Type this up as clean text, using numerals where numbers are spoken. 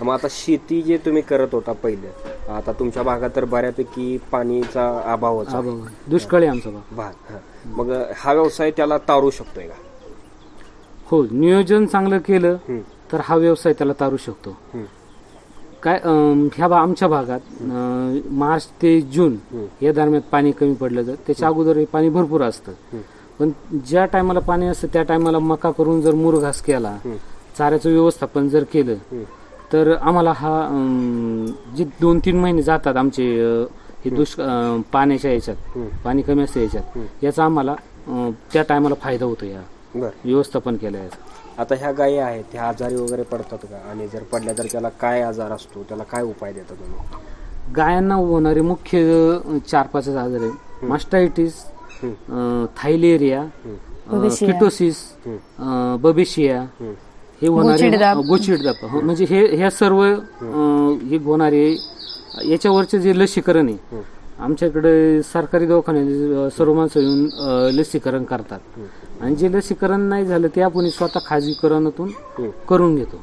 मग आता शेती जे तुम्ही करत होता पहिले, आता तुमच्या भागात तर बऱ्यापैकी पाणीचा अभावच आहे. दुष्काळी आमचा भाग. भाग मग हा व्यवसाय त्याला तारू शकतोय का? हो, नियोजन चांगलं केलं तर हा व्यवसाय त्याला तारू शकतो. काय आमच्या भागात मार्च ते जून या दरम्यान पाणी कमी पडलं तर त्याच्या अगोदर हे पाणी भरपूर असतं. पण ज्या टायमाला पाणी असतं त्या टायमाला मका करून जर मुरघास केला, चाऱ्याचं व्यवस्थापन जर केलं तर आम्हाला हा जे 2-3 महिने जातात आमचे हे पाण्याच्या याच्यात, पाणी कमी असतं याच्यात, याचा आम्हाला त्या टायमाला फायदा होतो या व्यवस्थापन केलं याचा. आता ह्या गायी आहेत ह्या आजारी वगैरे पडतात का? आणि जर पडल्या तर त्याला काय आजार असतो, त्याला काय उपाय देता तुम्ही? गायांना होणारे मुख्य 4-5 आजार आहे. मास्टायटिस, थायलेरिया, किटोसिस, बबेशिया, हे होणारे गोचिडदाप, म्हणजे हे सर्व हे होणारे याच्यावरचे जे लसीकरण आहे आमच्याकडे सरकारी दवाखान्यात सर्व माणसं येऊन लसीकरण करतात. आणि जे लसीकरण नाही झालं ते आपण स्वतः खाजगीकरणातून करून घेतो.